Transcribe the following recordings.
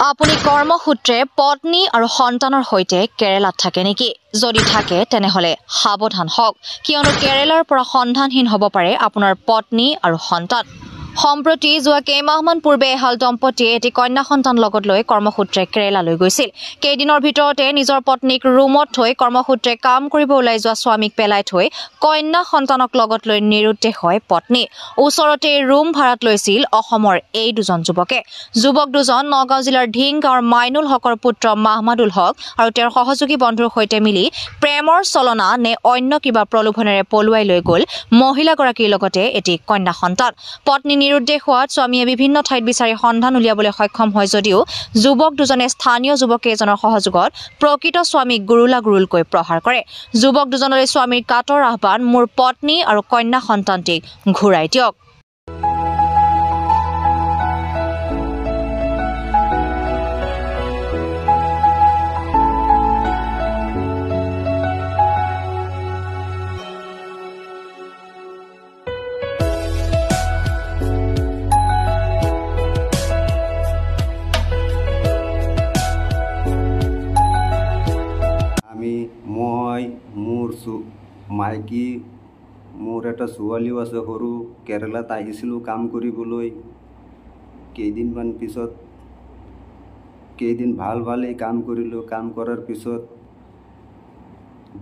আপুনি কৰ্মসূত্ৰে পত্নী আৰু সন্তানৰ সৈতে কেৰালাত থাকে নেকি? যদি থাকে তেনেহলে সাৱধান হওক, কিয়নো কেৰালাৰ পৰা সন্ধানহীন হ'ব পাৰে আপোনাৰ পত্নী আৰু সন্তান। সম্প্ৰতি যোৱা কেইমাহমান পূৰ্বে এহাল দম্পতীয়ে এটি কন্যা সন্তান লগত লৈ কৰ্মসূত্ৰে কেৰালালৈ গৈছিল। কেইদিনৰ ভিতৰতে নিজৰ পত্নীক ৰুমত থৈ কৰ্মসূত্ৰে কাম কৰিব ওলাই যোৱা স্বামীক পেলাই থৈ কন্যা সন্তানক লগত লৈ নিৰুদ্দেশ হয় পত্নী। ওচৰতে ৰুম ভাড়াত লৈছিল অসমৰ এই দুজন যুৱকে। যুৱক দুজন নগাঁও জিলাৰ ঢিং গাঁৱৰ মাইনুল হকৰ পুত্ৰ মাহমাদুল হক আৰু তেওঁৰ সহযোগী বন্ধুৰ সৈতে মিলি প্ৰেমৰ চলনা নে অন্য কিবা প্ৰলোভনেৰে পলুৱাই লৈ গ'ল মহিলাগৰাকীৰ লগতে এটি কন্যা সন্তান। পত্নী নিৰুদ্দেশ হোৱাত স্বামীয়ে বিভিন্ন ঠাইত বিচাৰি সন্ধান উলিয়াবলৈ সক্ষম হয় যদিও যুৱক দুজনে স্থানীয় যুৱক কেইজনৰ সহযোগত প্ৰকৃত স্বামীক গুৰুলকৈ প্ৰহাৰ কৰে। যুৱক দুজনলৈ স্বামীৰ কাটৰ আহ্বান, মোৰ পত্নী আৰু কন্যা সন্তানটিক ঘূৰাই দিয়ক। মাইকী মোৰ এটা ছোৱালীও আছে সৰু, কেৰালাত আহিছিলোঁ কাম কৰিবলৈ। কেইদিন ভালেই কাম কৰিলোঁ। কাম কৰাৰ পিছত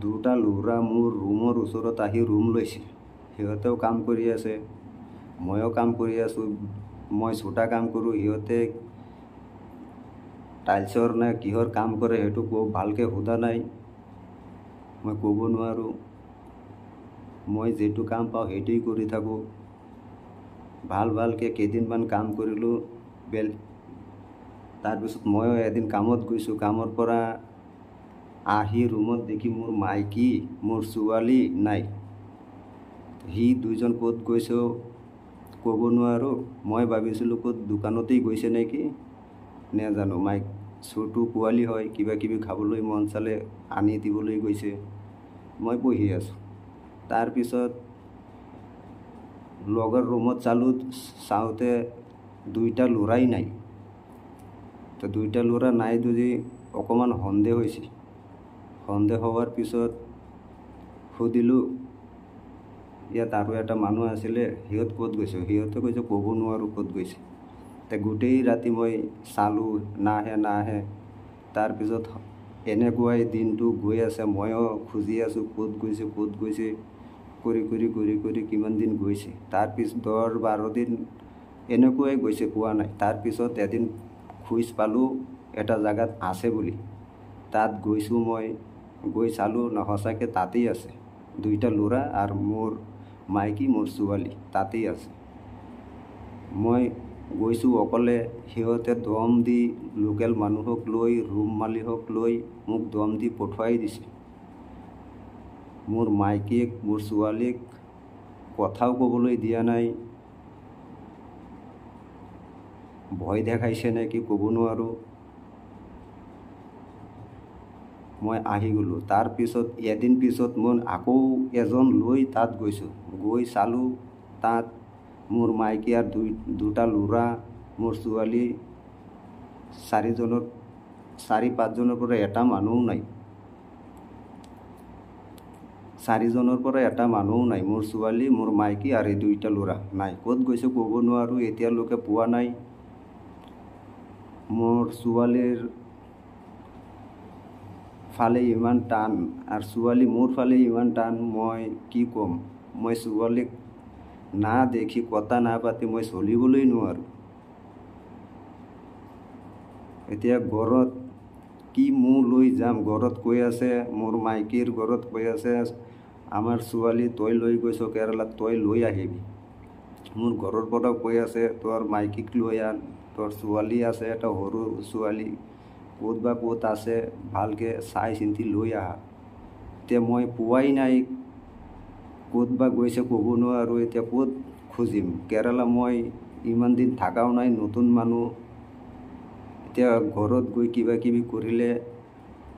দুটা ল'ৰা মোৰ ৰুমৰ ওচৰত আহি ৰুম লৈছিল। সিহঁতেও কাম কৰি আছে, ময়ো কাম কৰি আছোঁ। মই চোটা কাম কৰোঁ, সিহঁতে টাইলছৰ নে কিহৰ কাম কৰে সেইটো ভালকৈ সোধা নাই, মই ক'ব নোৱাৰোঁ। মই যিটো কাম পাওঁ সেইটোৱেই কৰি থাকোঁ। ভালকৈ কেইদিনমান কাম কৰিলোঁ। তাৰপিছত ময়ো এদিন কামত গৈছোঁ। কামৰ পৰা আহি ৰুমত দেখি মোৰ মাইকী, মোৰ ছোৱালী নাই। সি দুইজন ক'ত গৈছে ক'ব নোৱাৰোঁ। মই ভাবিছিলোঁ ক'ত দোকানতেই গৈছে নেকি, নেজানো। ছোটো পোৱালি হয়, কিবা কিবি খাবলৈ মন চালে আনি দিবলৈ গৈছে। মই বহি আছোঁ। তাৰপিছত লগৰ ৰুমত চাওঁতে দুইটা ল'ৰাই নাই। তো দুইটা ল'ৰা নাই যদি অকণমান সন্দেহ হৈছে। সন্দেহ হোৱাৰ পিছত সুধিলোঁ, ইয়াত আৰু এটা মানুহ আছিলে, সিহঁত ক'ত গৈছে? সিহঁতে কৈছে ক'ব নোৱাৰোঁ ক'ত গৈছে। গোটেই ৰাতি মই চালোঁ, নাহে। তাৰপিছত এনেকুৱাই দিনটো গৈ আছে। ময়ো খুজি আছোঁ ক'ত গৈছে কৰি কিমান দিন গৈছে। তাৰপিছত 10-12 দিন এনেকুৱাই গৈছে, পোৱা নাই। তাৰপিছত এদিন খোজ পালোঁ এটা জেগাত আছে বুলি। তাত গৈছোঁ, মই গৈ চালোঁ সঁচাকৈ তাতেই আছে। দুইটা ল'ৰা আৰু মোৰ মাইকী, মোৰ ছোৱালী তাতেই আছে। মই গৈছোঁ অকলে। সিহঁতে দম দি লোকেল মানুহক লৈ, ৰুম মালিকক লৈ মোক দম দি পঠুৱাই দিছে। মোৰ মাইকীক, মোৰ ছোৱালীক কথাও ক'বলৈ দিয়া নাই। ভয় দেখাইছে নেকি ক'ব নোৱাৰোঁ। মই আহি গ'লোঁ। তাৰপিছত এদিন পিছত মই আকৌ এজন লৈ তাত গৈছোঁ। গৈ চালোঁ তাত মোৰ মাইকী আৰু দুটা ল'ৰা, মোৰ ছোৱালী 4-5জনৰ পৰা এটা মানুহো নাই। 4জনৰ পৰা এটা মানুহো নাই। মোৰ ছোৱালী, মোৰ মাইকী আৰু এই দুইটা ল'ৰা নাই। ক'ত গৈছে ক'ব নোৱাৰোঁ, এতিয়ালৈকে পোৱা নাই। মোৰ ছোৱালীৰ ফালে ইমান টান আৰু ছোৱালী মোৰ ফালে ইমান টান, মই কি ক'ম। মই ছোৱালীক না দেখি, কথা নাপাতি মই চলিবলৈ নোৱাৰোঁ। এতিয়া ঘৰত কি লৈ যাম? ঘৰত কৈ আছে, মোৰ মাইকীৰ ঘৰত কৈ আছে, আমাৰ ছোৱালী তই লৈ গৈছ কেৰালাত, তই লৈ আহিবি। মোৰ ঘৰৰ পৰা কৈ আছে, তোৰ মাইকীক লৈ আন, তোৰ ছোৱালী আছে এটা সৰু ছোৱালী, ক'ত আছে ভালকৈ চাই চিন্তি লৈ আহা। এতিয়া মই পোৱাই নাই, ক'ত বা গৈছে ক'ব নোৱাৰোঁ। এতিয়া ক'ত খুজিম? কেৰালা মই ইমান দিন থাকাও নাই, নতুন মানুহ। এতিয়া ঘৰত গৈ কিবা কিবি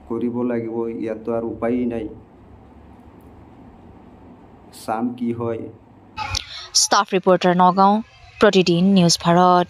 কৰিব লাগিব, ইয়াততো আৰু উপায়েই নাই। চাম কি হয়। ষ্টাফ ৰিপৰ্টাৰ নগাঁও, প্ৰতিদিন নিউজ ভাৰত।